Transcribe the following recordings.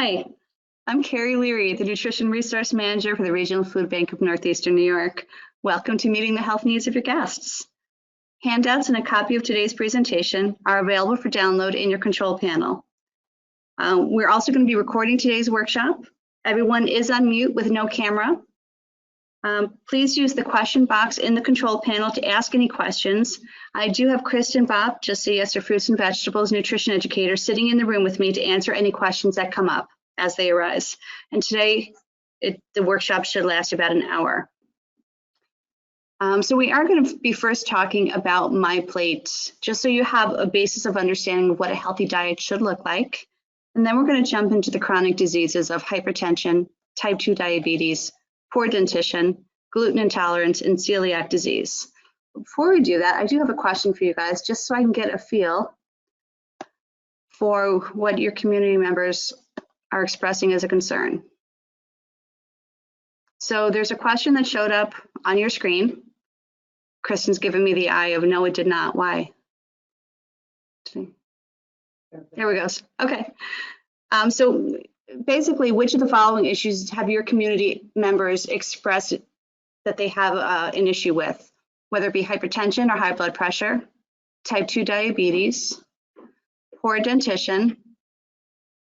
Hi, I'm Carrie Leary, the Nutrition Resource Manager for the Regional Food Bank of Northeastern New York. Welcome to Meeting the Health Needs of Your Guests. Handouts and a copy of today's presentation are available for download in your control panel. We're also going to be recording today's workshop. Everyone is on mute with no camera. Please use the question box in the control panel to ask any questions. I do have Kristen Bob, just say yes to fruits and vegetables, nutrition educator, sitting in the room with me to answer any questions that come up as they arise. And today, the workshop should last about an hour. So we are going to be first talking about MyPlate, just so you have a basis of understanding of what a healthy diet should look like. And then we're going to jump into the chronic diseases of hypertension, type 2 diabetes, poor dentition, gluten intolerance, and celiac disease. Before we do that, I do have a question for you guys, just so I can get a feel for what your community members are expressing as a concern. So there's a question that showed up on your screen. Kristen's given me the eye of no, it did not. Why? There we go. Okay. So basically, which of the following issues have your community members expressed that they have an issue with, whether it be hypertension or high blood pressure, type 2 diabetes, poor dentition,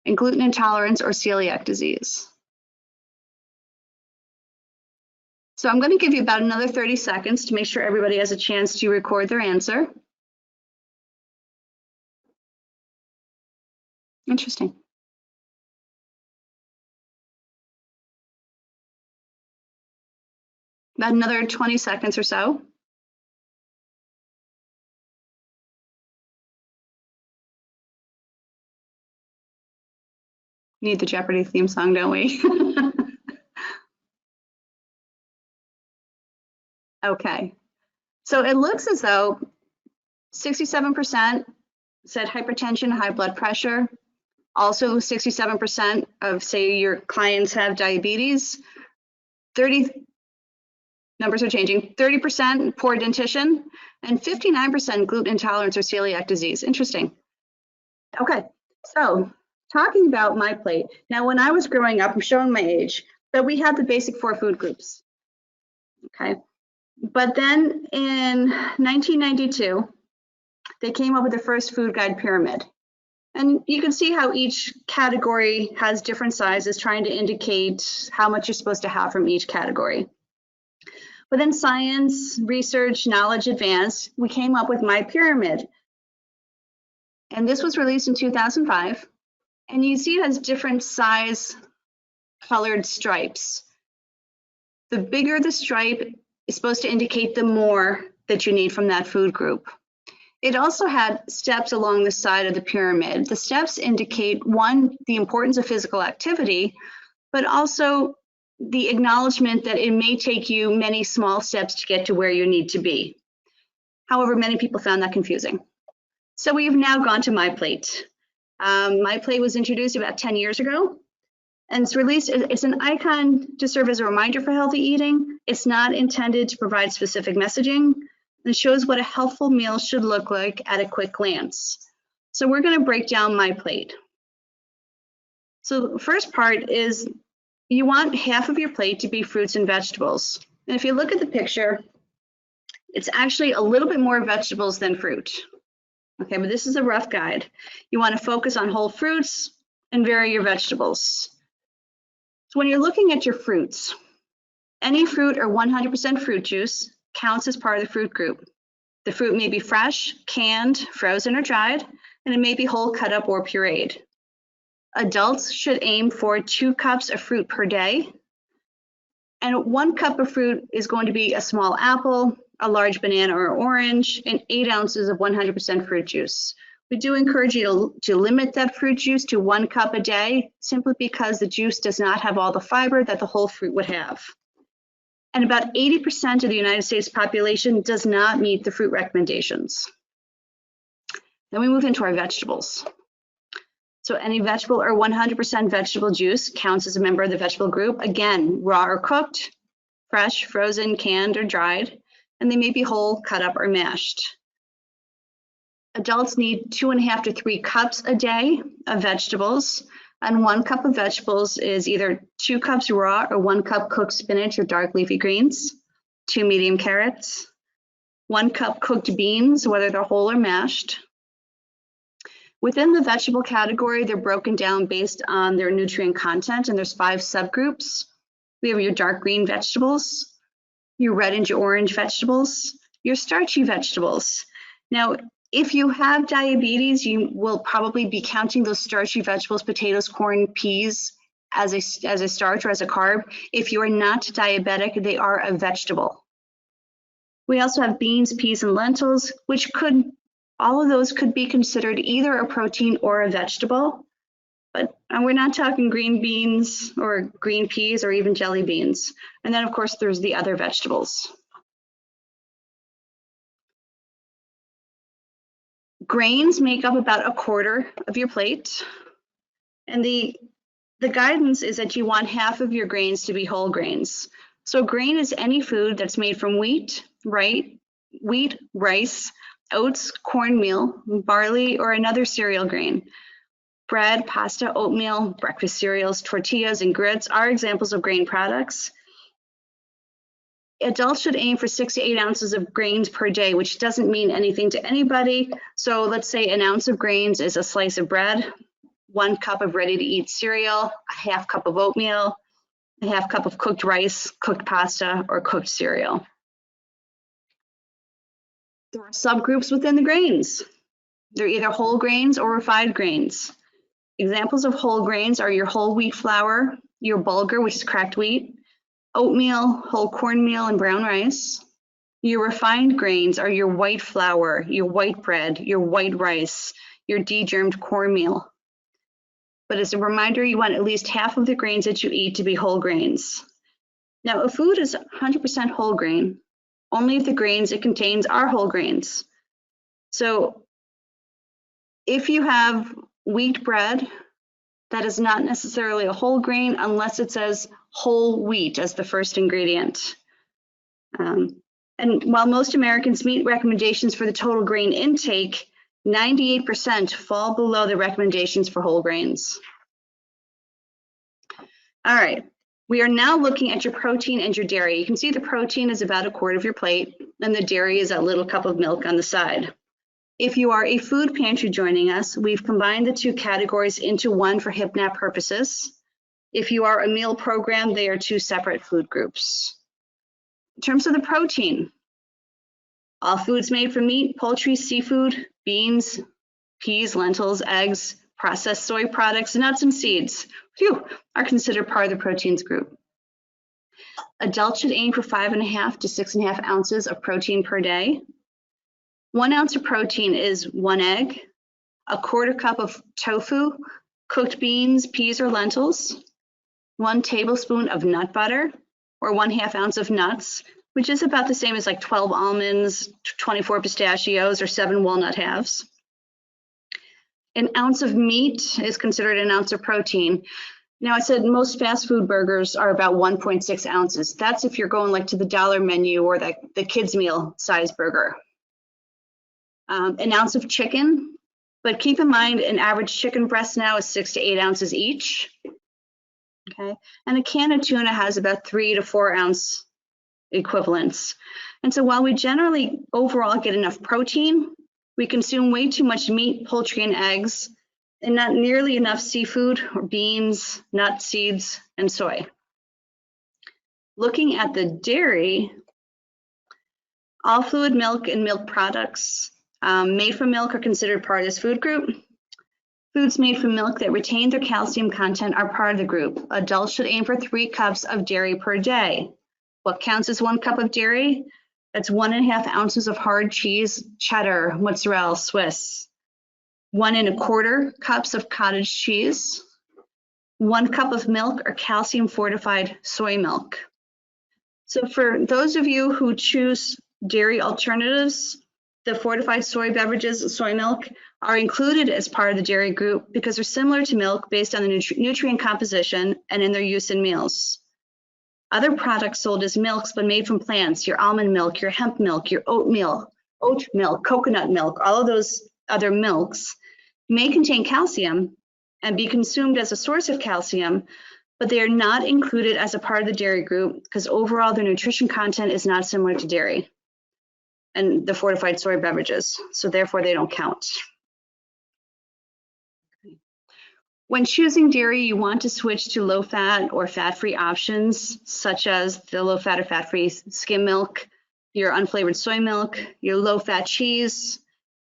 and gluten intolerance or celiac disease? So I'm going to give you about another 30 seconds to make sure everybody has a chance to record their answer. Interesting. About another 20 seconds or so. Need the Jeopardy theme song, don't we? Okay. So it looks as though 67% said hypertension, high blood pressure. Also 67% of, say, your clients have diabetes. Numbers are changing. 30% poor dentition and 59% gluten intolerance or celiac disease. Interesting. Okay, so talking about MyPlate. Now, when I was growing up, I'm showing my age, but we had the basic 4 food groups. Okay, but then in 1992, they came up with the first food guide pyramid. And you can see how each category has different sizes, trying to indicate how much you're supposed to have from each category. Within science, research, knowledge advanced, we came up with MyPyramid. And this was released in 2005. And you see it has different size colored stripes. The bigger the stripe is supposed to indicate the more that you need from that food group. It also had steps along the side of the pyramid. The steps indicate, one, the importance of physical activity, but also the acknowledgement that it may take you many small steps to get to where you need to be. However, many people found that confusing. So we've now gone to MyPlate. MyPlate was introduced about 10 years ago, and it's released. It's an icon to serve as a reminder for healthy eating. It's not intended to provide specific messaging. It shows what a healthful meal should look like at a quick glance. So we're going to break down MyPlate. So the first part is you want half of your plate to be fruits and vegetables. And if you look at the picture, it's actually a little bit more vegetables than fruit. Okay, but this is a rough guide. You want to focus on whole fruits and vary your vegetables. So when you're looking at your fruits, any fruit or 100% fruit juice counts as part of the fruit group. The fruit may be fresh, canned, frozen, or dried, and it may be whole, cut up, or pureed. Adults should aim for 2 cups of fruit per day. And 1 cup of fruit is going to be a small apple, a large banana or orange, and 8 ounces of 100% fruit juice. We do encourage you to limit that fruit juice to 1 cup a day, simply because the juice does not have all the fiber that the whole fruit would have. And about 80% of the United States population does not meet the fruit recommendations. Then we move into our vegetables. So any vegetable or 100% vegetable juice counts as a member of the vegetable group. Again, raw or cooked, fresh, frozen, canned, or dried, and they may be whole, cut up, or mashed. Adults need 2.5 to 3 cups a day of vegetables. And 1 cup of vegetables is either 2 cups raw or 1 cup cooked spinach or dark leafy greens, 2 medium carrots, 1 cup cooked beans, whether they're whole or mashed. Within the vegetable category, they're broken down based on their nutrient content, and there's 5 subgroups. We have your dark green vegetables, your red and your orange vegetables, your starchy vegetables. Now, if you have diabetes, you will probably be counting those starchy vegetables, potatoes, corn, peas, as a starch or as a carb. If you are not diabetic, they are a vegetable. We also have beans, peas, and lentils, which all of those could be considered either a protein or a vegetable. But we're not talking green beans or green peas or even jelly beans. And then, of course, there's the other vegetables. Grains make up about 1/4 of your plate. And the guidance is that you want half of your grains to be whole grains. So grain is any food that's made from wheat, rice, oats, cornmeal, barley, or another cereal grain. Bread, pasta, oatmeal, breakfast cereals, tortillas, and grits are examples of grain products. Adults should aim for 6 to 8 ounces of grains per day, which doesn't mean anything to anybody. So let's say an ounce of grains is a slice of bread, 1 cup of ready-to-eat cereal, a 1/2 cup of oatmeal, a 1/2 cup of cooked rice, cooked pasta, or cooked cereal. There are subgroups within the grains. They're either whole grains or refined grains. Examples of whole grains are your whole wheat flour, your bulgur, which is cracked wheat, oatmeal, whole cornmeal, and brown rice. Your refined grains are your white flour, your white bread, your white rice, your degermed cornmeal. But as a reminder, you want at least half of the grains that you eat to be whole grains. Now, a food is 100% whole grain, only if the grains it contains are whole grains. So if you have wheat bread, that is not necessarily a whole grain unless it says whole wheat as the first ingredient. And while most Americans meet recommendations for the total grain intake, 98% fall below the recommendations for whole grains. All right, we are now looking at your protein and your dairy. You can see the protein is about 1/4 of your plate, and the dairy is that little cup of milk on the side. If you are a food pantry joining us, we've combined the 2 categories into one for HipNap purposes. If you are a meal program, they are 2 separate food groups. In terms of the protein, all foods made from meat, poultry, seafood, beans, peas, lentils, eggs, processed soy products, nuts, and seeds are considered part of the proteins group. Adults should aim for 5.5 to 6.5 ounces of protein per day. 1 ounce of protein is 1 egg, 1/4 cup of tofu, cooked beans, peas, or lentils, 1 tablespoon of nut butter, or 1/2 ounce of nuts, which is about the same as like 12 almonds, 24 pistachios, or 7 walnut halves. An ounce of meat is considered an ounce of protein. Now, I said most fast food burgers are about 1.6 ounces. That's if you're going like to the dollar menu or the kids meal size burger. An ounce of chicken, but keep in mind an average chicken breast now is 6 to 8 ounces each. Okay, and a can of tuna has about 3 to 4 ounce equivalents. And so while we generally overall get enough protein, we consume way too much meat, poultry, and eggs, and not nearly enough seafood or beans, nuts, seeds, and soy. Looking at the dairy, all fluid milk and milk products made from milk are considered part of this food group. Foods made from milk that retain their calcium content are part of the group. Adults should aim for 3 cups of dairy per day. What counts as 1 cup of dairy? That's 1.5 ounces of hard cheese, cheddar, mozzarella, Swiss. 1 1/4 cups of cottage cheese. 1 cup of milk or calcium fortified soy milk. So for those of you who choose dairy alternatives, the fortified soy beverages, soy milk, are included as part of the dairy group because they're similar to milk based on the nutrient composition and in their use in meals. Other products sold as milks but made from plants, your almond milk, your hemp milk, your oat milk, coconut milk, all of those other milks may contain calcium and be consumed as a source of calcium, but they are not included as a part of the dairy group because overall their nutrition content is not similar to dairy and the fortified soy beverages, so therefore they don't count. When choosing dairy, you want to switch to low-fat or fat-free options, such as the low-fat or fat-free skim milk, your unflavored soy milk, your low-fat cheese.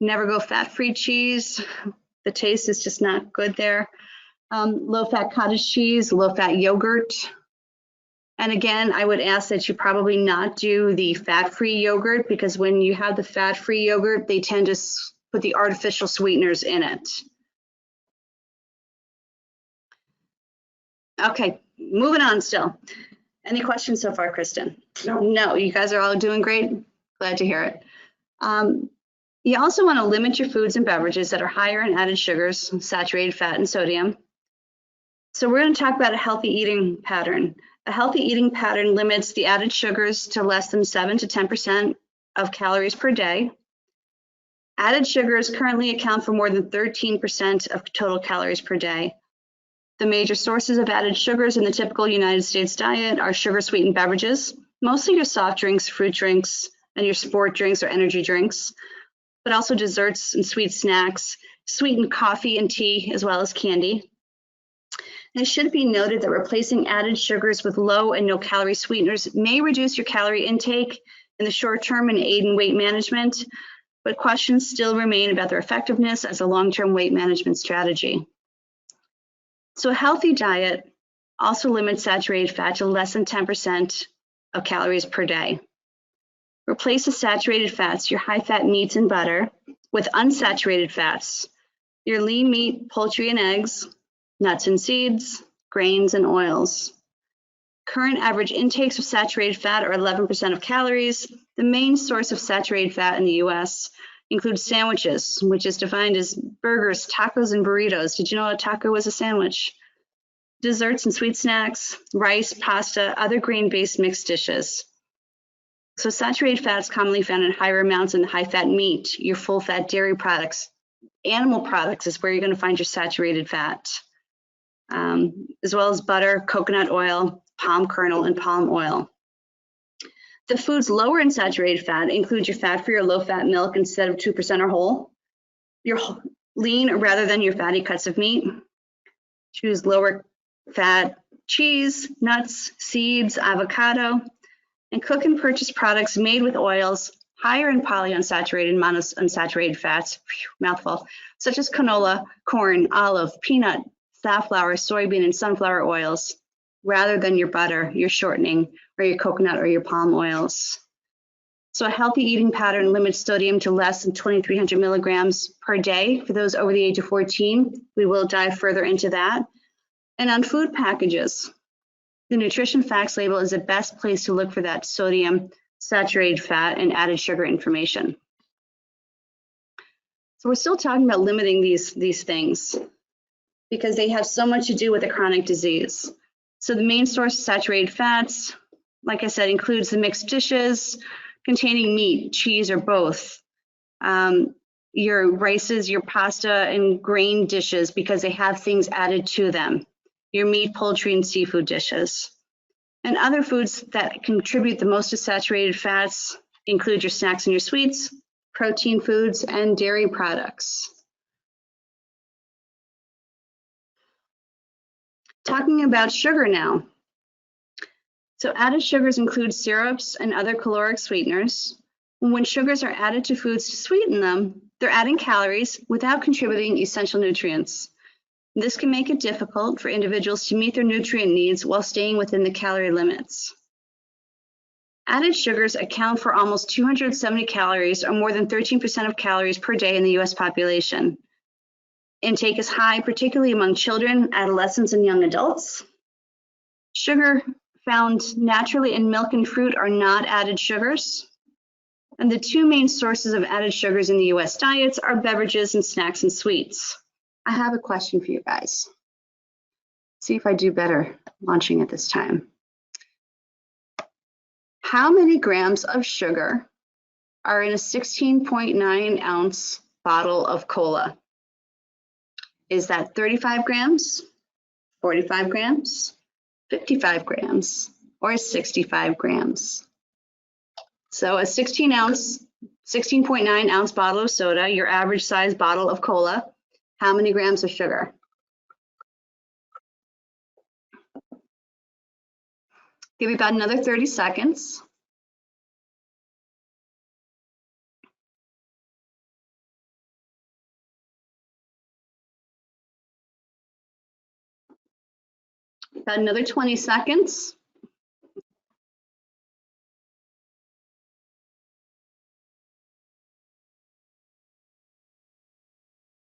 Never go fat-free cheese. The taste is just not good there. Low-fat cottage cheese, low-fat yogurt. And again, I would ask that you probably not do the fat-free yogurt because when you have the fat-free yogurt, they tend to put the artificial sweeteners in it. Okay, moving on still. Any questions so far, Kristen? No, you guys are all doing great. Glad to hear it. You also want to limit your foods and beverages that are higher in added sugars, saturated fat, and sodium. So we're going to talk about a healthy eating pattern. A healthy eating pattern limits the added sugars to less than 7 to 10% of calories per day. Added sugars currently account for more than 13% of total calories per day. The major sources of added sugars in the typical United States diet are sugar-sweetened beverages, mostly your soft drinks, fruit drinks, and your sport drinks or energy drinks, but also desserts and sweet snacks, sweetened coffee and tea, as well as candy. And it should be noted that replacing added sugars with low and no-calorie sweeteners may reduce your calorie intake in the short term and aid in weight management, but questions still remain about their effectiveness as a long-term weight management strategy. So a healthy diet also limits saturated fat to less than 10% of calories per day. Replace the saturated fats, your high-fat meats and butter, with unsaturated fats, your lean meat, poultry and eggs, nuts and seeds, grains and oils. Current average intakes of saturated fat are 11% of calories. The main source of saturated fat in the US includes sandwiches, which is defined as burgers, tacos, and burritos. Did you know a taco was a sandwich? Desserts and sweet snacks, rice, pasta, other grain-based mixed dishes. So saturated fat is commonly found in higher amounts in the high-fat meat, your full-fat dairy products. Animal products is where you're going to find your saturated fat, as well as butter, coconut oil, palm kernel, and palm oil. The foods lower in saturated fat include your fat-free or low-fat milk instead of 2% or whole, your lean rather than your fatty cuts of meat. Choose lower fat cheese, nuts, seeds, avocado, and cook and purchase products made with oils higher in polyunsaturated and monounsaturated fats, mouthful, such as canola, corn, olive, peanut, safflower, soybean, and sunflower oils, rather than your butter, your shortening, or your coconut or your palm oils. So a healthy eating pattern limits sodium to less than 2,300 milligrams per day for those over the age of 14. We will dive further into that. And on food packages, the nutrition facts label is the best place to look for that sodium, saturated fat, and added sugar information. So we're still talking about limiting these things because they have so much to do with a chronic disease. So the main source of saturated fats, like I said, includes the mixed dishes containing meat, cheese, or both. Your rices, your pasta, and grain dishes because they have things added to them. Your meat, poultry, and seafood dishes. And other foods that contribute the most to saturated fats include your snacks and your sweets, protein foods, and dairy products. Talking about sugar now. So added sugars include syrups and other caloric sweeteners. When sugars are added to foods to sweeten them, they're adding calories without contributing essential nutrients. This can make it difficult for individuals to meet their nutrient needs while staying within the calorie limits. Added sugars account for almost 270 calories, or more than 13% of calories per day in the US population. Intake is high, particularly among children, adolescents, and young adults. Sugar found naturally in milk and fruit are not added sugars. And the two main sources of added sugars in the US diets are beverages and snacks and sweets. I have a question for you guys. See if I do better launching it this time. How many grams of sugar are in a 16.9 ounce bottle of cola? Is that 35 grams, 45 grams, 55 grams, or 65 grams? So a 16.9 ounce bottle of soda, your average size bottle of cola, how many grams of sugar? Give you about another 30 seconds. About another 20 seconds.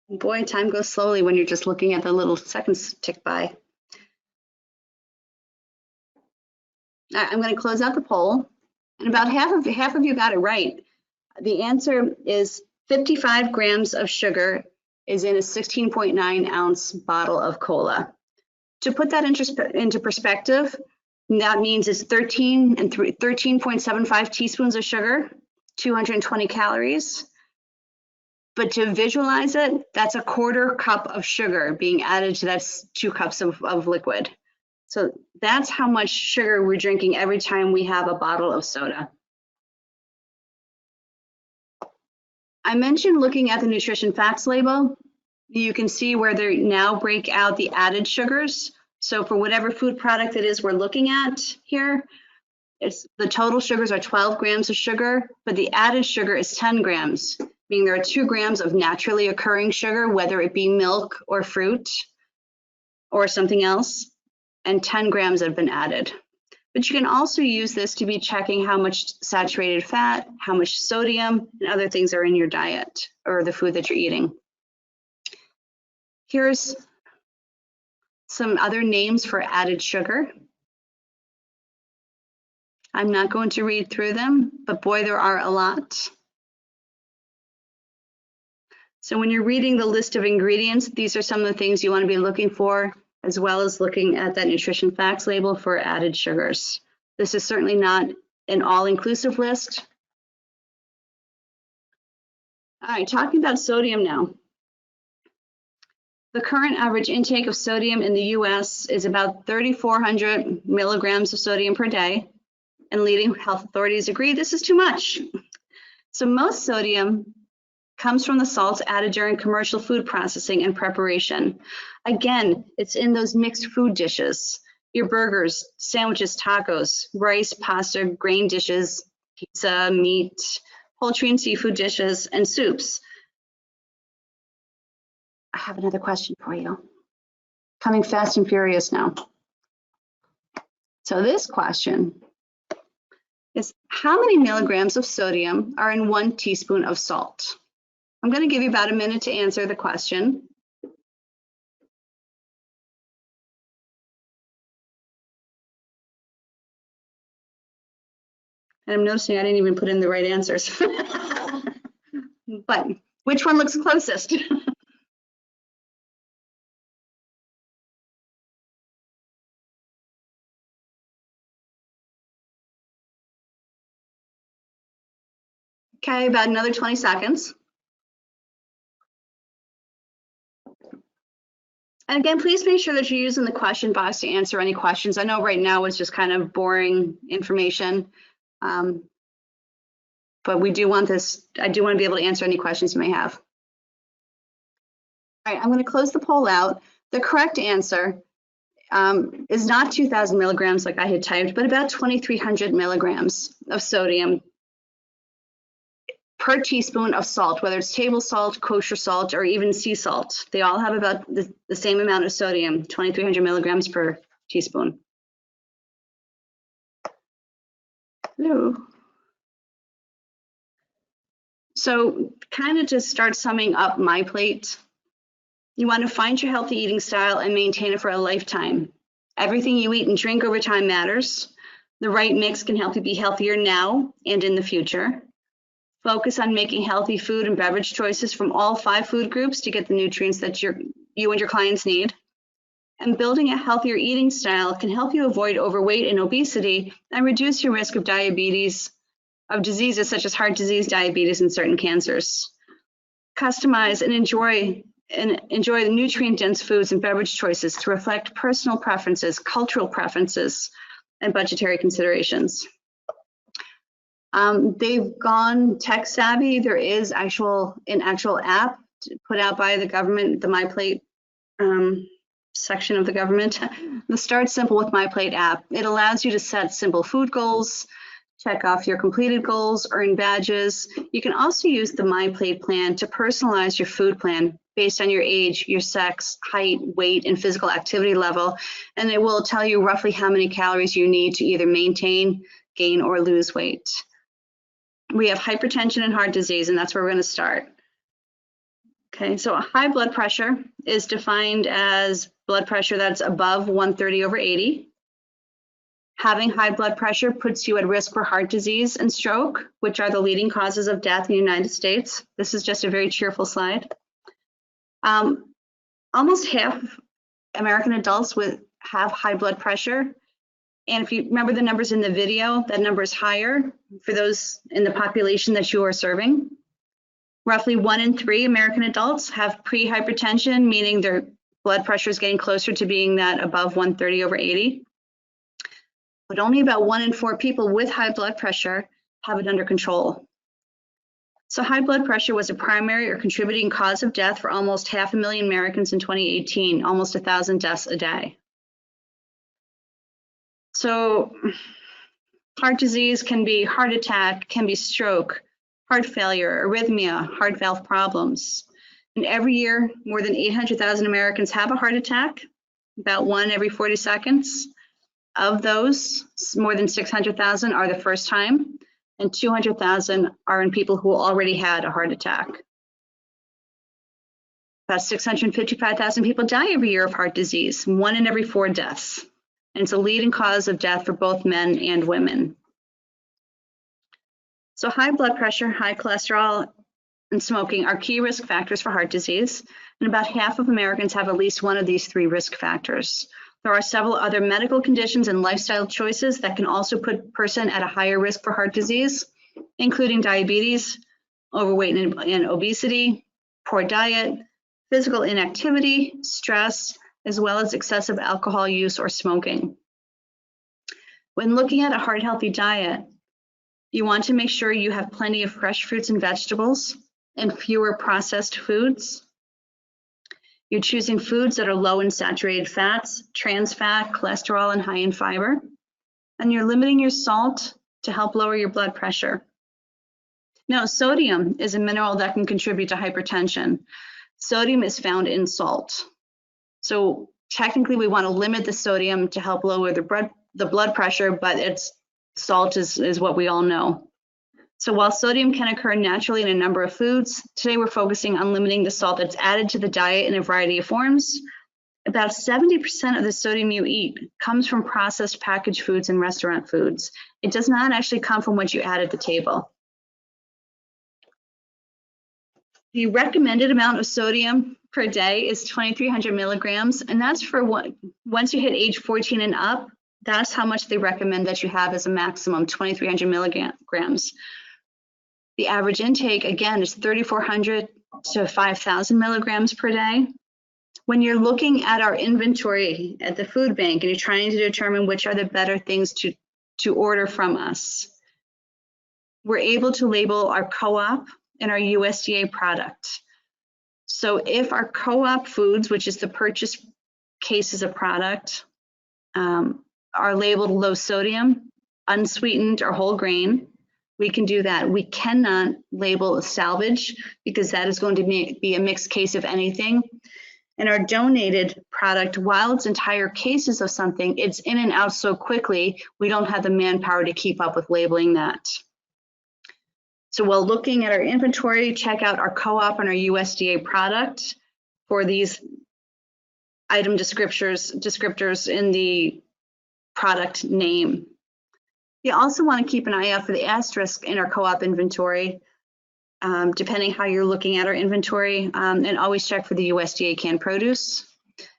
Boy, time goes slowly when you're just looking at the little seconds tick by. I'm going to close out the poll, and about half of you got it right. The answer is 55 grams of sugar is in a 16.9 ounce bottle of cola. To put that into perspective, that means it's 13.75 teaspoons of sugar, 220 calories. But to visualize it, that's a quarter cup of sugar being added to that 2 cups of liquid. So that's how much sugar we're drinking every time we have a bottle of soda. I mentioned looking at the nutrition facts label. You can see where they now break out the added sugars. So for whatever food product it is we're looking at here, the total sugars are 12 grams of sugar, but the added sugar is 10 grams, meaning there are 2 grams of naturally occurring sugar, whether it be milk or fruit or something else, and 10 grams have been added. But you can also use this to be checking how much saturated fat, how much sodium, and other things are in your diet or the food that you're eating. Here's some other names for added sugar. I'm not going to read through them, but boy, there are a lot. So when you're reading the list of ingredients, these are some of the things you want to be looking for, as well as looking at that nutrition facts label for added sugars. This is certainly not an all-inclusive list. All right, talking about sodium now. The current average intake of sodium in the US is about 3,400 milligrams of sodium per day, and leading health authorities agree this is too much. So most sodium comes from the salts added during commercial food processing and preparation. Again, it's in those mixed food dishes, your burgers, sandwiches, tacos, rice, pasta, grain dishes, pizza, meat, poultry and seafood dishes, and soups. I have another question for you. Coming fast and furious now. So this question is, how many milligrams of sodium are in 1 teaspoon of salt? I'm going to give you about a minute to answer the question. And I'm noticing I didn't even put in the right answers. But which one looks closest? Okay, about another 20 seconds. And again, please make sure that you're using the question box to answer any questions. I know right now it's just kind of boring information, but we do want this, I do want to be able to answer any questions you may have. All right, I'm going to close the poll out. The correct answer is not 2,000 milligrams like I had typed, but about 2,300 milligrams of sodium per teaspoon of salt, whether it's table salt, kosher salt, or even sea salt. They all have about the same amount of sodium, 2,300 milligrams per teaspoon. Hello. So kind of just start summing up MyPlate. You want to find your healthy eating style and maintain it for a lifetime. Everything you eat and drink over time matters. The right mix can help you be healthier now and in the future. Focus on making healthy food and beverage choices from all 5 food groups to get the nutrients that you and your clients need. And building a healthier eating style can help you avoid overweight and obesity and reduce your risk of diabetes, of diseases such as heart disease, diabetes, and certain cancers. Customize and enjoy and enjoy the nutrient-dense foods and beverage choices to reflect personal preferences, cultural preferences, and budgetary considerations. They've gone tech savvy. There is an actual app put out by the government, the MyPlate section of the government. The Start Simple with MyPlate app. It allows you to set simple food goals, check off your completed goals, earn badges. You can also use the MyPlate plan to personalize your food plan based on your age, your sex, height, weight, and physical activity level. And it will tell you roughly how many calories you need to either maintain, gain, or lose weight. We have hypertension and heart disease, and that's where we're going to start. Okay, so high blood pressure is defined as blood pressure that's above 130/80. Having high blood pressure puts you at risk for heart disease and stroke, which are the leading causes of death in the United States. This is just a very cheerful slide. Almost half American adults have high blood pressure. And if you remember the numbers in the video, that number is higher for those in the population that you are serving. Roughly 1 in 3 American adults have pre-hypertension, meaning their blood pressure is getting closer to being that above 130/80. But only about 1 in 4 people with high blood pressure have it under control. So high blood pressure was a primary or contributing cause of death for almost 500,000 Americans in 2018, almost 1,000 deaths a day. So heart disease can be heart attack, can be stroke, heart failure, arrhythmia, heart valve problems. And every year, more than 800,000 Americans have a heart attack, about 1 every 40 seconds. Of those, more than 600,000 are the first time, and 200,000 are in people who already had a heart attack. About 655,000 people die every year of heart disease, 1 in every 4 deaths. And it's a leading cause of death for both men and women. So high blood pressure, high cholesterol, and smoking are key risk factors for heart disease, and about half of Americans have at least one of these 3 risk factors. There are several other medical conditions and lifestyle choices that can also put a person at a higher risk for heart disease, including diabetes, overweight and obesity, poor diet, physical inactivity, stress, as well as excessive alcohol use or smoking. When looking at a heart-healthy diet, you want to make sure you have plenty of fresh fruits and vegetables and fewer processed foods. You're choosing foods that are low in saturated fats, trans fat, cholesterol, and high in fiber. And you're limiting your salt to help lower your blood pressure. Now, sodium is a mineral that can contribute to hypertension. Sodium is found in salt. So technically, we want to limit the sodium to help lower the blood pressure, but salt is what we all know. So while sodium can occur naturally in a number of foods, today we're focusing on limiting the salt that's added to the diet in a variety of forms. About 70% of the sodium you eat comes from processed packaged foods and restaurant foods. It does not actually come from what you add at the table. The recommended amount of sodium per day is 2,300 milligrams, and that's for once you hit age 14 and up, that's how much they recommend that you have as a maximum, 2,300 milligrams. The average intake, again, is 3,400 to 5,000 milligrams per day. When you're looking at our inventory at the food bank and you're trying to determine which are the better things to order from us, we're able to label our co-op and our USDA product. So if our co-op foods, which is the purchase cases of product, are labeled low sodium, unsweetened, or whole grain, we can do that. We cannot label a salvage because that is going to be a mixed case of anything. And our donated product, while it's entire cases of something, it's in and out so quickly, we don't have the manpower to keep up with labeling that. So while looking at our inventory, check out our co-op and our USDA product for these item descriptors in the product name. You also want to keep an eye out for the asterisk in our co-op inventory, depending how you're looking at our inventory, and always check for the USDA canned produce.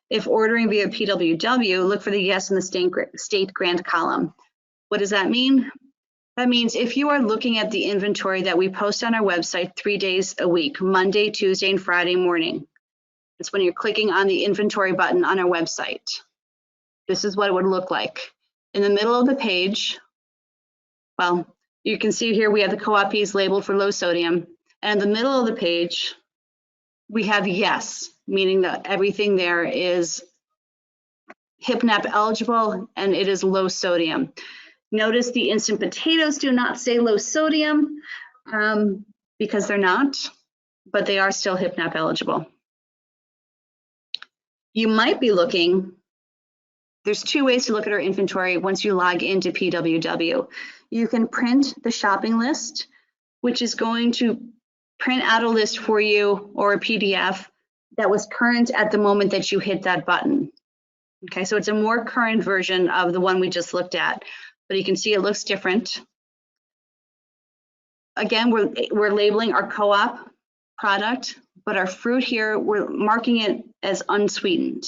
If ordering via PWW, look for the yes in the state grant column. What does that mean? That means if you are looking at the inventory that we post on our website 3 days a week, Monday, Tuesday, and Friday morning, It's when you're clicking on the inventory button on our website. This is what it would look like. In the middle of the page, well, you can see here we have the co-op peas labeled for low sodium. And in the middle of the page, we have yes, meaning that everything there is HIPNAP eligible and it is low sodium. Notice the instant potatoes do not say low sodium because they're not, but they are still HIPNAP eligible. You might be looking, there's two ways to look at our inventory once you log into PWW. You can print the shopping list, which is going to print out a list for you or a PDF that was current at the moment that you hit that button. Okay, so it's a more current version of the one we just looked at, but you can see it looks different. Again, we're labeling our co-op product, but our fruit here, we're marking it as unsweetened.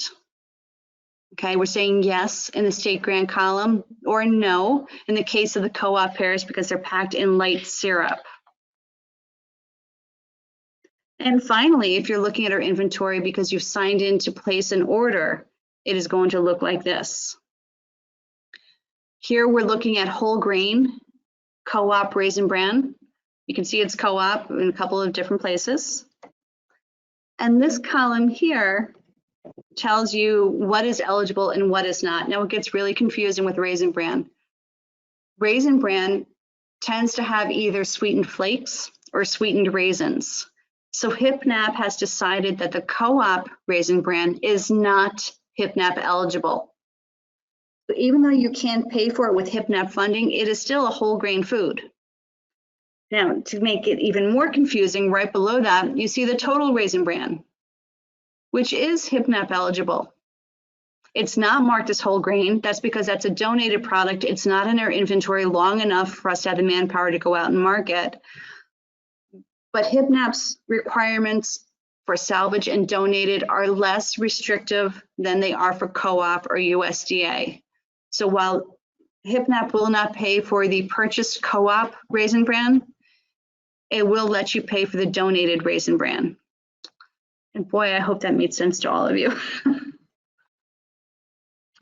Okay, we're saying yes in the state grant column or no in the case of the co-op pears because they're packed in light syrup. And finally, if you're looking at our inventory because you've signed in to place an order, it is going to look like this. Here we're looking at whole grain co-op Raisin Bran. You can see it's co-op in a couple of different places. And this column here tells you what is eligible and what is not. Now it gets really confusing with Raisin Bran. Raisin Bran tends to have either sweetened flakes or sweetened raisins. So HIPNAP has decided that the co-op Raisin Bran is not HIPNAP eligible. But even though you can't pay for it with HIPNAP funding, it is still a whole grain food. Now, to make it even more confusing, right below that, you see the total Raisin Bran, which is HIPNAP eligible. It's not marked as whole grain. That's because that's a donated product. It's not in our inventory long enough for us to have the manpower to go out and market. But HIPNAP's requirements for salvage and donated are less restrictive than they are for co-op or USDA. So while HIPNAP will not pay for the purchased co-op Raisin Bran, it will let you pay for the donated Raisin Bran. And boy, I hope that made sense to all of you.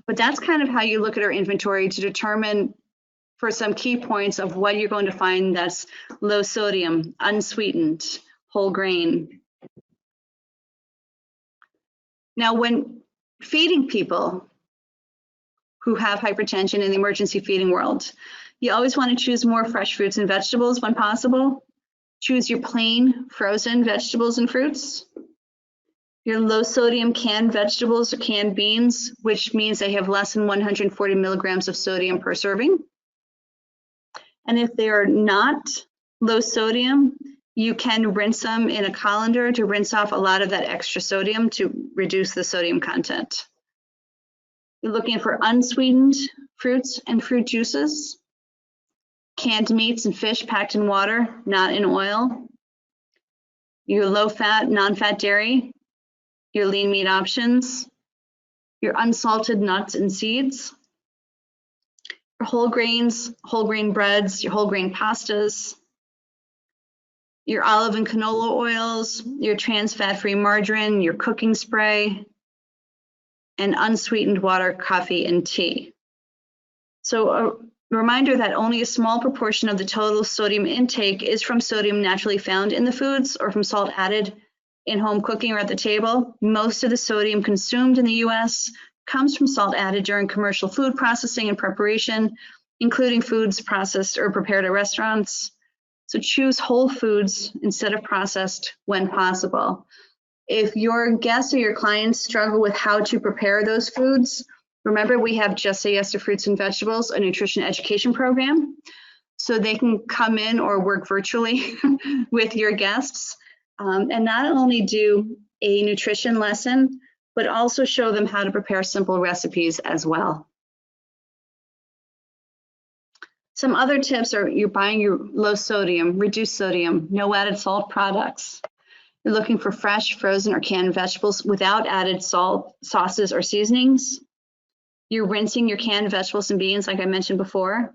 But that's kind of how you look at our inventory to determine for some key points of what you're going to find that's low sodium, unsweetened, whole grain. Now, when feeding people who have hypertension in the emergency feeding world, you always want to choose more fresh fruits and vegetables when possible. Choose your plain frozen vegetables and fruits. Your low sodium canned vegetables or canned beans, which means they have less than 140 milligrams of sodium per serving. And if they are not low sodium, you can rinse them in a colander to rinse off a lot of that extra sodium to reduce the sodium content. You're looking for unsweetened fruits and fruit juices, canned meats and fish packed in water, not in oil, your low-fat, non-fat dairy, your lean meat options, your unsalted nuts and seeds, your whole grains, whole grain breads, your whole grain pastas, your olive and canola oils, your trans fat-free margarine, your cooking spray, and unsweetened water, coffee, and tea. So a reminder that only a small proportion of the total sodium intake is from sodium naturally found in the foods or from salt added in home cooking or at the table. Most of the sodium consumed in the US comes from salt added during commercial food processing and preparation, including foods processed or prepared at restaurants. So choose whole foods instead of processed when possible. If your guests or your clients struggle with how to prepare those foods, remember we have Just Say Yes to Fruits and Vegetables, a nutrition education program. So they can come in or work virtually with your guests and not only do a nutrition lesson, but also show them how to prepare simple recipes as well. Some other tips are you're buying your low sodium, reduced sodium, no added salt products. You're looking for fresh, frozen, or canned vegetables without added salt, sauces, or seasonings. You're rinsing your canned vegetables and beans, like I mentioned before.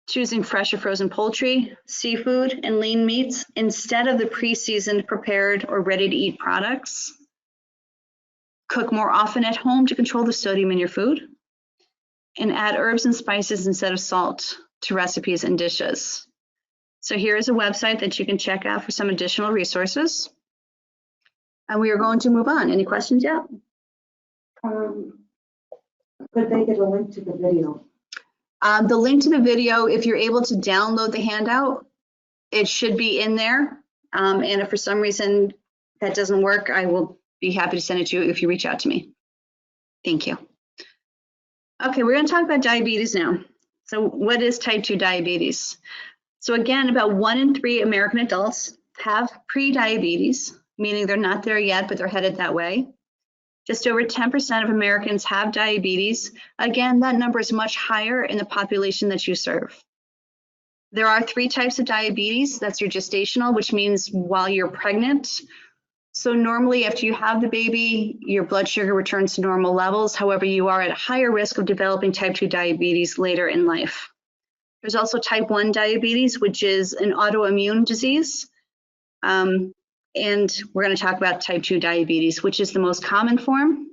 Choosing fresh or frozen poultry, seafood, and lean meats instead of the pre-seasoned, prepared, or ready-to-eat products. Cook more often at home to control the sodium in your food. And add herbs and spices instead of salt to recipes and dishes. So here is a website that you can check out for some additional resources. And we are going to move on. Any questions yet? Could they get a link to the video? The link to the video, if you're able to download the handout, it should be in there. And if for some reason that doesn't work, I will be happy to send it to you if you reach out to me. Thank you. Okay, we're going to talk about diabetes now. So what is type 2 diabetes? So again, about 1 in 3 American adults have pre-diabetes, meaning they're not there yet, but they're headed that way. Just over 10% of Americans have diabetes. Again, that number is much higher in the population that you serve. There are 3 types of diabetes. That's your gestational, which means while you're pregnant. So normally after you have the baby, your blood sugar returns to normal levels. However, you are at a higher risk of developing type 2 diabetes later in life. There's also type 1 diabetes, which is an autoimmune disease. And we're going to talk about type 2 diabetes, which is the most common form.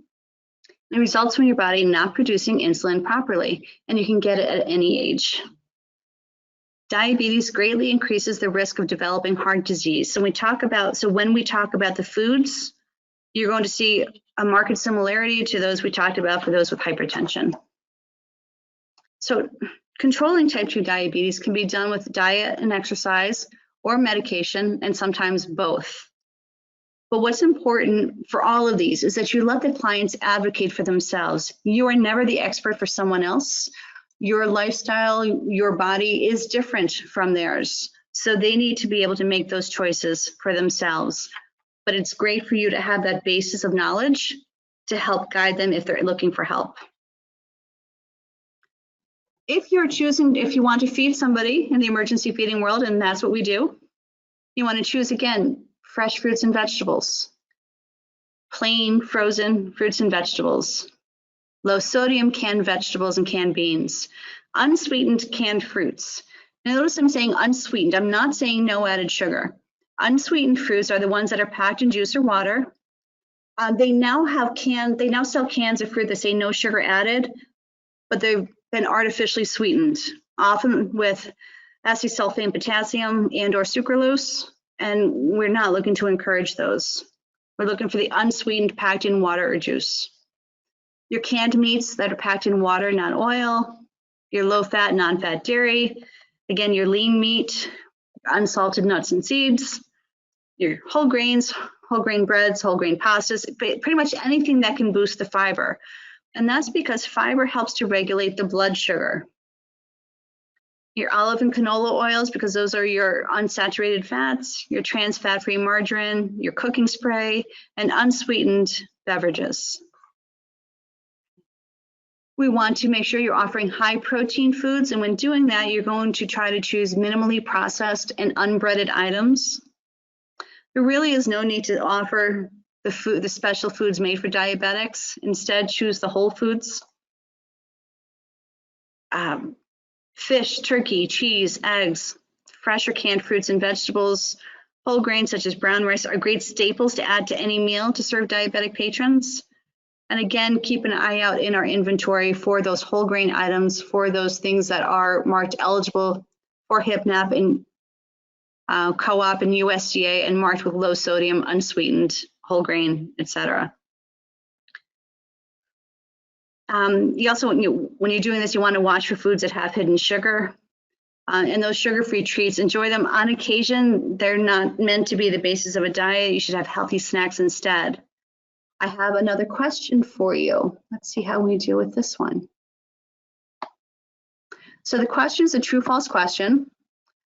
It results from your body not producing insulin properly, and you can get it at any age. Diabetes greatly increases the risk of developing heart disease. So when we talk about the foods, you're going to see a marked similarity to those we talked about for those with hypertension. So controlling type 2 diabetes can be done with diet and exercise or medication, and sometimes both. But what's important for all of these is that you let the clients advocate for themselves. You are never the expert for someone else. Your lifestyle, your body is different from theirs. So they need to be able to make those choices for themselves. But it's great for you to have that basis of knowledge to help guide them if they're looking for help. If you want to feed somebody in the emergency feeding world, and that's what we do, you want to choose, again, fresh fruits and vegetables, plain frozen fruits and vegetables, low sodium canned vegetables and canned beans, unsweetened canned fruits. Now notice I'm saying unsweetened. I'm not saying no added sugar. Unsweetened fruits are the ones that are packed in juice or water. They now sell cans of fruit that say no sugar added, but they've been artificially sweetened, often with acesulfame potassium and or sucralose, and we're not looking to encourage those. We're looking for the unsweetened packed in water or juice. Your canned meats that are packed in water, not oil, your low-fat, non-fat dairy, again, your lean meat, unsalted nuts and seeds, your whole grains, whole grain breads, whole grain pastas, pretty much anything that can boost the fiber. And that's because fiber helps to regulate the blood sugar. Your olive and canola oils, because those are your unsaturated fats, your trans fat-free margarine, your cooking spray, and unsweetened beverages. We want to make sure you're offering high protein foods, and when doing that, you're going to try to choose minimally processed and unbreaded items. There really is no need to offer the special foods made for diabetics. Instead, choose the whole foods. Fish, turkey, cheese, eggs, fresh or canned fruits and vegetables, whole grains such as brown rice are great staples to add to any meal to serve diabetic patrons. And again, keep an eye out in our inventory for those whole grain items, for those things that are marked eligible for HIPNAP and co-op and USDA and marked with low sodium, unsweetened, whole grain, etc. You also, when you're doing this, you want to watch for foods that have hidden sugar. And those sugar-free treats, enjoy them on occasion. They're not meant to be the basis of a diet. You should have healthy snacks instead. I have another question for you. Let's see how we deal with this one. So the question is a true-false question.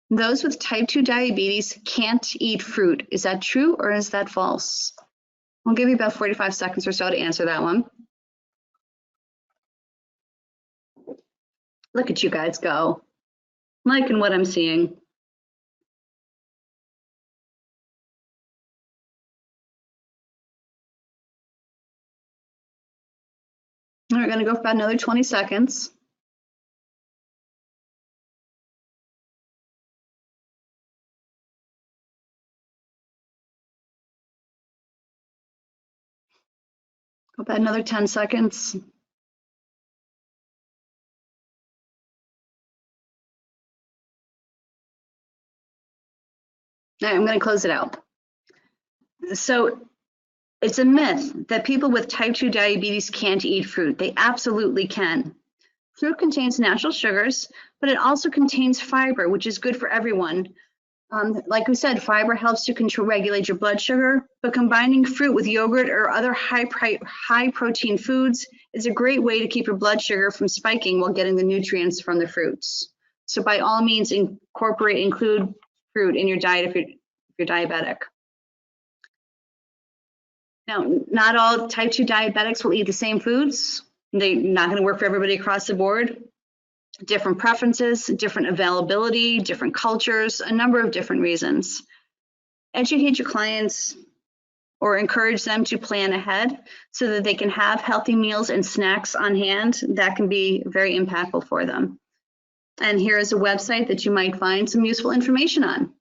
Those with type 2 diabetes can't eat fruit. Is that true or is that false? I'll give you about 45 seconds or so to answer that one. Look at you guys go. Liking what I'm seeing. We're going to go for about another 20 seconds. Go back another 10 seconds. All right, I'm going to close it out. So it's a myth that people with type 2 diabetes can't eat fruit. They absolutely can. Fruit contains natural sugars, but it also contains fiber, which is good for everyone. Like we said, fiber helps to regulate your blood sugar, but combining fruit with yogurt or other high protein foods is a great way to keep your blood sugar from spiking while getting the nutrients from the fruits. So by all means, include fruit in your diet if you're diabetic. Now, not all type 2 diabetics will eat the same foods. They're not going to work for everybody across the board. Different preferences, different availability, different cultures, a number of different reasons. Educate your clients or encourage them to plan ahead so that they can have healthy meals and snacks on hand. That can be very impactful for them. And here is a website that you might find some useful information on.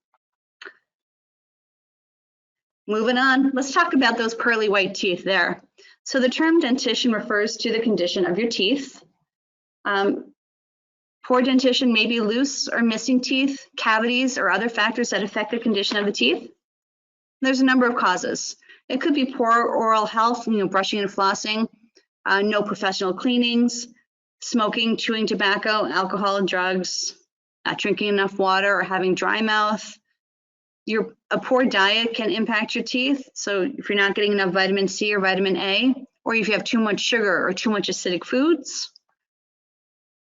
Moving on, let's talk about those pearly white teeth there. So the term dentition refers to the condition of your teeth. Poor dentition may be loose or missing teeth, cavities, or other factors that affect the condition of the teeth. There's a number of causes. It could be poor oral health, brushing and flossing, no professional cleanings, smoking, chewing tobacco, alcohol and drugs, not drinking enough water or having dry mouth. A poor diet can impact your teeth. So if you're not getting enough vitamin C or vitamin A, or if you have too much sugar or too much acidic foods.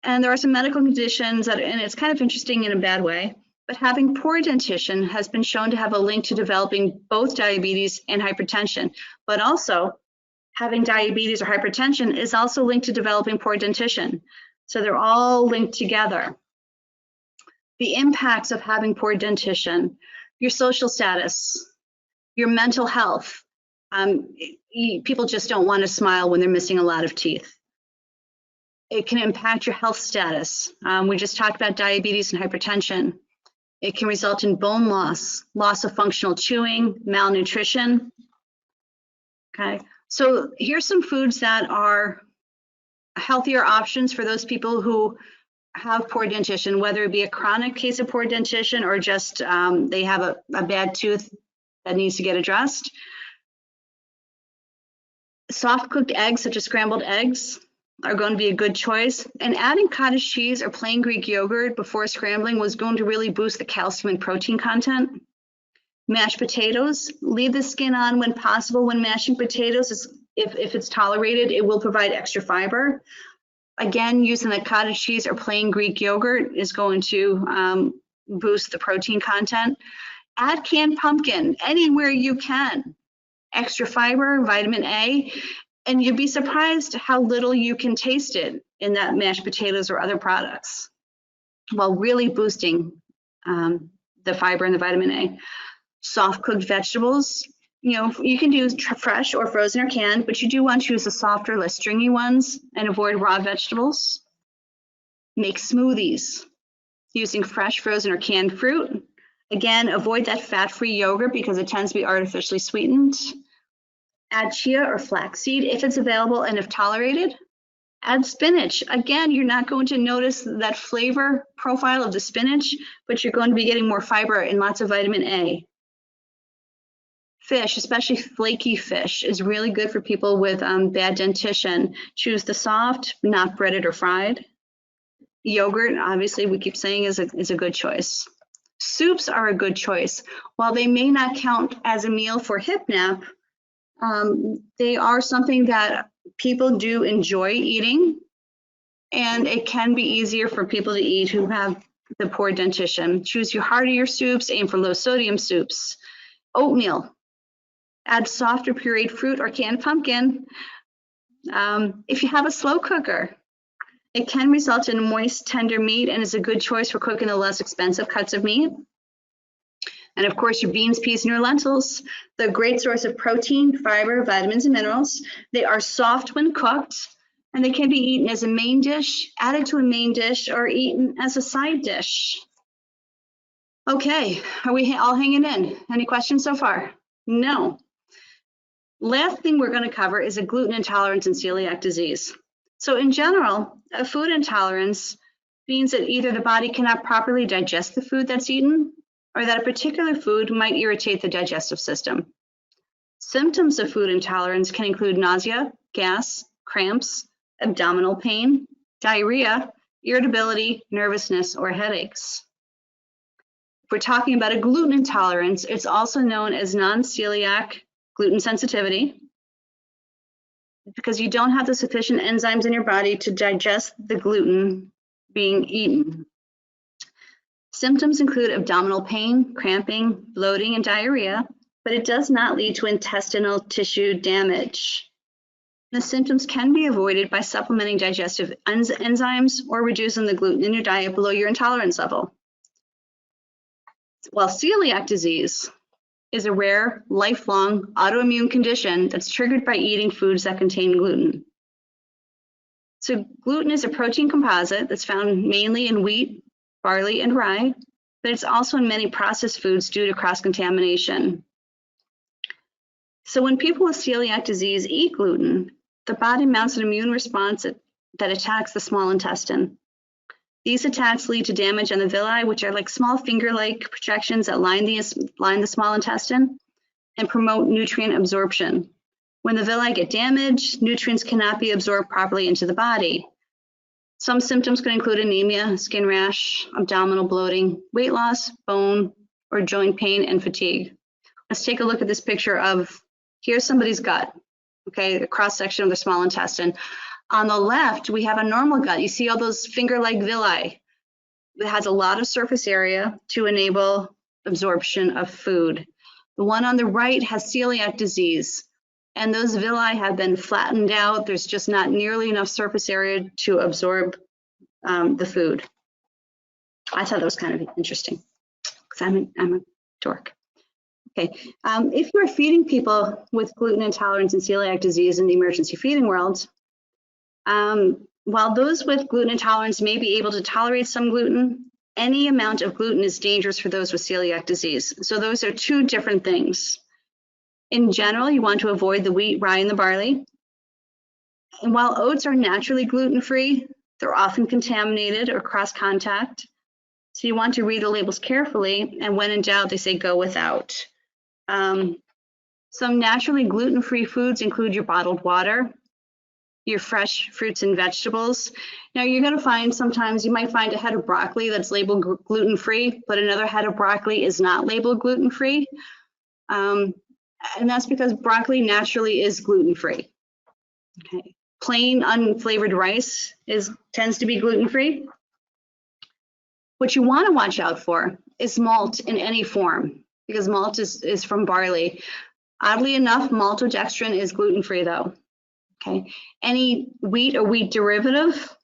And there are some medical conditions and it's kind of interesting in a bad way, but having poor dentition has been shown to have a link to developing both diabetes and hypertension, but also having diabetes or hypertension is also linked to developing poor dentition. So they're all linked together. The impacts of having poor dentition, your social status, your mental health. People just don't want to smile when they're missing a lot of teeth. It can impact your health status. We just talked about diabetes and hypertension. It can result in bone loss, loss of functional chewing, malnutrition. Okay, so here's some foods that are healthier options for those people who have poor dentition, whether it be a chronic case of poor dentition or just they have a bad tooth that needs to get addressed. Soft cooked eggs, such as scrambled eggs, are going to be a good choice. And adding cottage cheese or plain Greek yogurt before scrambling was going to really boost the calcium and protein content. Mashed potatoes, leave the skin on when possible when mashing potatoes. If it's tolerated, it will provide extra fiber. Again, using the cottage cheese or plain Greek yogurt is going to boost the protein content. Add canned pumpkin anywhere you can. Extra fiber, vitamin A. And you'd be surprised how little you can taste it in that mashed potatoes or other products while really boosting the fiber and the vitamin A. Soft cooked vegetables, you can do fresh or frozen or canned, but you do want to use the softer, less stringy ones and avoid raw vegetables. Make smoothies using fresh, frozen, or canned fruit. Again, avoid that fat-free yogurt because it tends to be artificially sweetened. Add chia or flaxseed if it's available and if tolerated. Add spinach. Again, you're not going to notice that flavor profile of the spinach, but you're going to be getting more fiber and lots of vitamin A. Fish, especially flaky fish, is really good for people with bad dentition. Choose the soft, not breaded or fried. Yogurt, obviously, we keep saying is a good choice. Soups are a good choice. While they may not count as a meal for hip nap, they are something that people do enjoy eating, and it can be easier for people to eat who have the poor dentition. Choose your heartier soups, aim for low sodium soups. Oatmeal, add soft or pureed fruit or canned pumpkin. If you have a slow cooker, it can result in moist, tender meat and is a good choice for cooking the less expensive cuts of meat. And of course, your beans, peas, and your lentils, they're a great source of protein, fiber, vitamins, and minerals. They are soft when cooked, and they can be eaten as a main dish, added to a main dish, or eaten as a side dish. Okay, are we all hanging in? Any questions so far? No. Last thing we're going to cover is a gluten intolerance and celiac disease. So in general, a food intolerance means that either the body cannot properly digest the food that's eaten, or that a particular food might irritate the digestive system. Symptoms of food intolerance can include nausea, gas, cramps, abdominal pain, diarrhea, irritability, nervousness, or headaches. If we're talking about a gluten intolerance, it's also known as non-celiac gluten sensitivity, because you don't have the sufficient enzymes in your body to digest the gluten being eaten. Symptoms include abdominal pain, cramping, bloating, and diarrhea, but it does not lead to intestinal tissue damage. The symptoms can be avoided by supplementing digestive enzymes or reducing the gluten in your diet below your intolerance level. While celiac disease is a rare, lifelong autoimmune condition that's triggered by eating foods that contain gluten. So gluten is a protein composite that's found mainly in wheat, barley, and rye, but it's also in many processed foods due to cross-contamination. So when people with celiac disease eat gluten, the body mounts an immune response that attacks the small intestine. These attacks lead to damage on the villi, which are like small finger-like projections that line the small intestine and promote nutrient absorption. When the villi get damaged, nutrients cannot be absorbed properly into the body. Some symptoms can include anemia, skin rash, abdominal bloating, weight loss, bone or joint pain, and fatigue. Let's take a look at this picture of, here's somebody's gut, okay, a cross-section of the small intestine. On the left, we have a normal gut. You see all those finger-like villi. It has a lot of surface area to enable absorption of food. The one on the right has celiac disease, and those villi have been flattened out. There's just not nearly enough surface area to absorb the food. I thought that was kind of interesting because I'm a dork. Okay, if you're feeding people with gluten intolerance and celiac disease in the emergency feeding world, while those with gluten intolerance may be able to tolerate some gluten, any amount of gluten is dangerous for those with celiac disease. So those are two different things. In general, you want to avoid the wheat, rye, and the barley. And while oats are naturally gluten-free, they're often contaminated or cross-contact. So you want to read the labels carefully, and when in doubt, they say go without. Some naturally gluten-free foods include your bottled water, your fresh fruits and vegetables. Now you're going to find sometimes you might find a head of broccoli that's labeled gluten-free, but another head of broccoli is not labeled gluten-free. And that's because broccoli naturally is gluten-free. Okay. Plain unflavored rice tends to be gluten-free. What you want to watch out for is malt in any form, because malt is from barley. Oddly enough, maltodextrin is gluten-free though. Okay, any wheat or wheat derivative,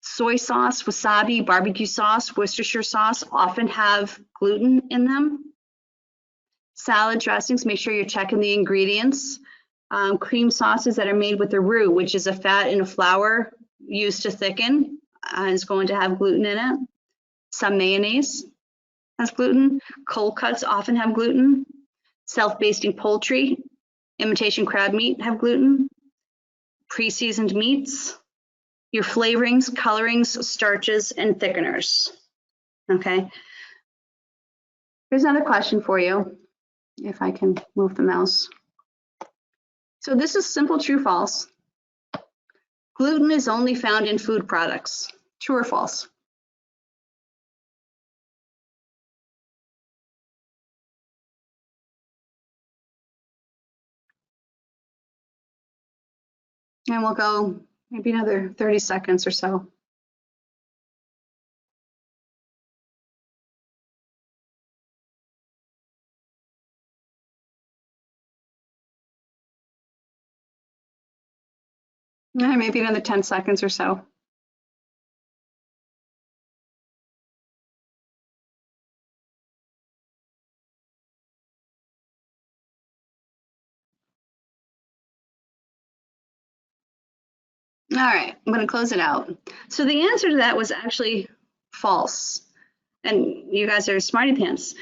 soy sauce, wasabi, barbecue sauce, Worcestershire sauce often have gluten in them. Salad dressings, make sure you're checking the ingredients. Cream sauces that are made with the roux, which is a fat in a flour used to thicken, is going to have gluten in it. Some mayonnaise has gluten. Cold cuts often have gluten. Self-basting poultry, imitation crab meat have gluten. Pre-seasoned meats, your flavorings, colorings, starches, and thickeners. Okay. Here's another question for you, if I can move the mouse. So this is simple true false. Gluten is only found in food products. True or false? And we'll go maybe another 30 seconds or so. Maybe another 10 seconds or so. All right, I'm going to close it out. So the answer to that was actually false. And you guys are smarty pants.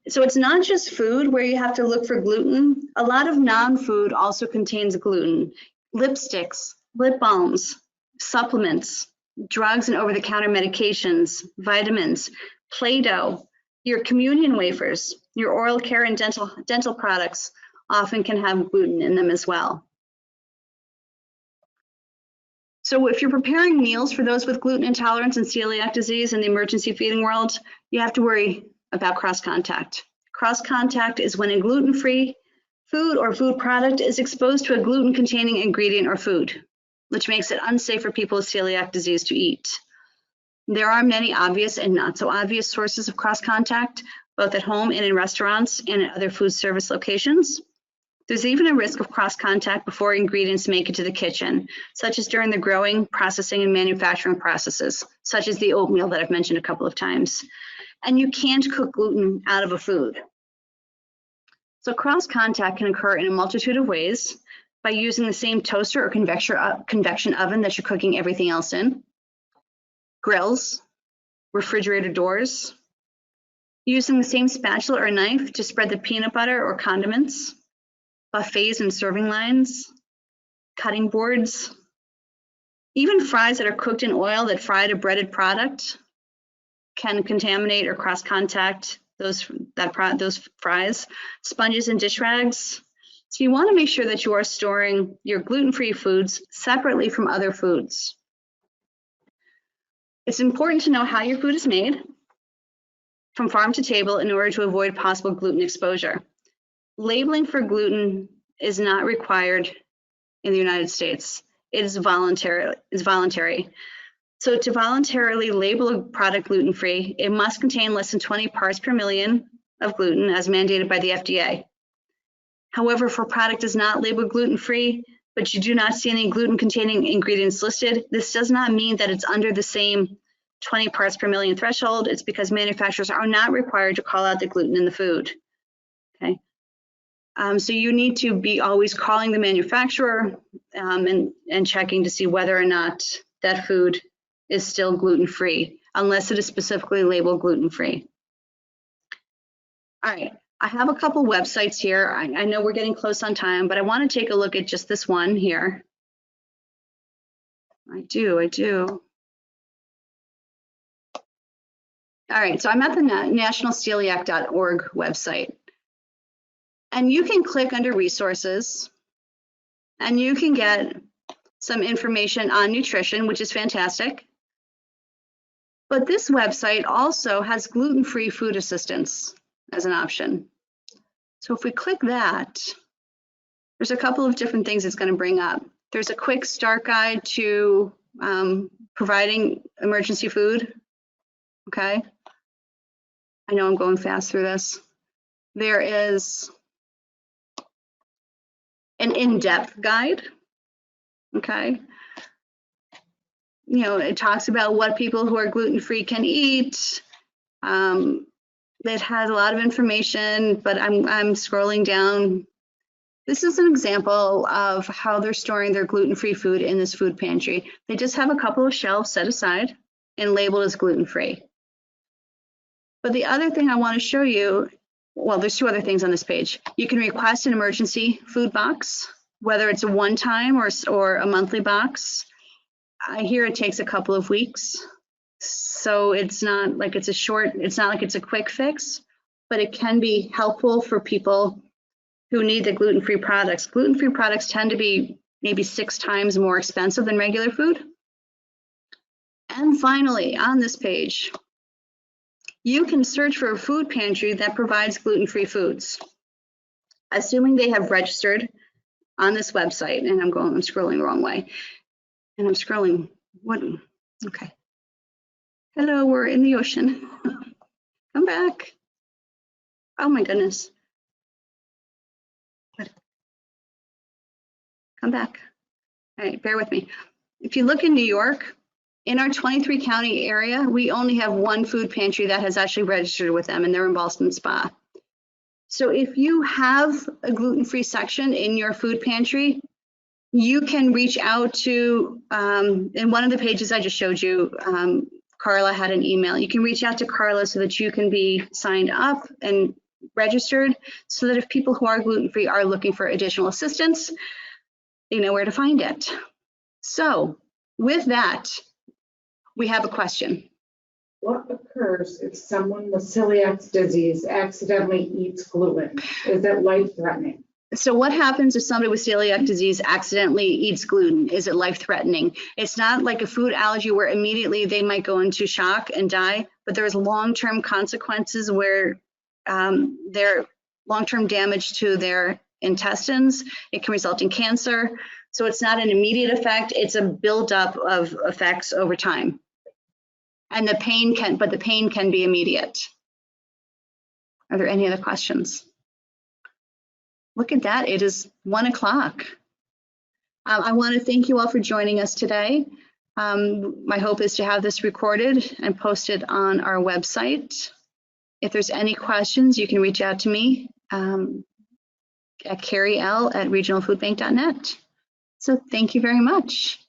So it's not just food where you have to look for gluten. A lot of non-food also contains gluten. Lipsticks, lip balms, supplements, drugs and over-the-counter medications, vitamins, Play-Doh, your communion wafers, your oral care and dental products often can have gluten in them as well. So if you're preparing meals for those with gluten intolerance and celiac disease in the emergency feeding world, you have to worry about cross-contact. Cross-contact is when a gluten-free food or food product is exposed to a gluten-containing ingredient or food, which makes it unsafe for people with celiac disease to eat. There are many obvious and not so obvious sources of cross-contact, both at home and in restaurants and at other food service locations. There's even a risk of cross-contact before ingredients make it to the kitchen, such as during the growing, processing, and manufacturing processes, such as the oatmeal that I've mentioned a couple of times. And you can't cook gluten out of a food. So cross-contact can occur in a multitude of ways by using the same toaster or convection oven that you're cooking everything else in, grills, refrigerator doors, using the same spatula or knife to spread the peanut butter or condiments, buffets and serving lines, cutting boards, even fries that are cooked in oil that fried a breaded product can contaminate or cross-contact those fries, sponges and dish rags. So you want to make sure that you are storing your gluten-free foods separately from other foods. It's important to know how your food is made from farm to table in order to avoid possible gluten exposure. Labeling for gluten is not required in the United States. It is voluntary. So to voluntarily label a product gluten-free, it must contain less than 20 parts per million of gluten as mandated by the FDA. However, if a product is not labeled gluten-free, but you do not see any gluten-containing ingredients listed, this does not mean that it's under the same 20 parts per million threshold. It's because manufacturers are not required to call out the gluten in the food. Okay. So you need to be always calling the manufacturer and checking to see whether or not that food is still gluten-free, unless it is specifically labeled gluten-free. All right, I have a couple websites here. I know we're getting close on time, but I want to take a look at just this one here. I do. All right, so I'm at the nationalceliac.org website. And you can click under resources and you can get some information on nutrition, which is fantastic. But this website also has gluten-free food assistance as an option. So if we click that, there's a couple of different things it's going to bring up. There's a quick start guide to providing emergency food. Okay. I know I'm going fast through this. There is an in-depth guide. Okay. You know, it talks about what people who are gluten-free can eat. It has a lot of information, but I'm scrolling down. This is an example of how they're storing their gluten-free food in this food pantry. They just have a couple of shelves set aside and labeled as gluten-free. But the other thing I want to show you, well, there's two other things on this page. You can request an emergency food box, whether it's a one-time or a monthly box. I hear it takes a couple of weeks. So it's not like it's a quick fix, but it can be helpful for people who need the gluten-free products. Gluten-free products tend to be maybe 6 times more expensive than regular food. And finally, on this page, you can search for a food pantry that provides gluten-free foods, assuming they have registered on this website. And I'm scrolling the wrong way. And I'm scrolling, okay. Hello, we're in the ocean. Come back. Oh my goodness. Come back. All right, bear with me. If you look in New York, in our 23 county area, we only have one food pantry that has actually registered with them, and they're in Ballston Spa. So if you have a gluten-free section in your food pantry, you can reach out to, in one of the pages I just showed you, Carla had an email. You can reach out to Carla so that you can be signed up and registered so that if people who are gluten-free are looking for additional assistance, they know where to find it. So with that, we have a question. What occurs if someone with celiac disease accidentally eats gluten? Is it life-threatening? So what happens if somebody with celiac disease accidentally eats gluten? Is it life-threatening? It's not like a food allergy where immediately they might go into shock and die, but there's long-term consequences where there long-term damage to their intestines. It can result in cancer. So it's not an immediate effect, it's a buildup of effects over time. And the pain can be immediate. Are there any other questions? Look at that, it is 1 o'clock. I want to thank you all for joining us today. My hope is to have this recorded and posted on our website. If there's any questions, you can reach out to me at carriel@regionalfoodbank.net. So thank you very much.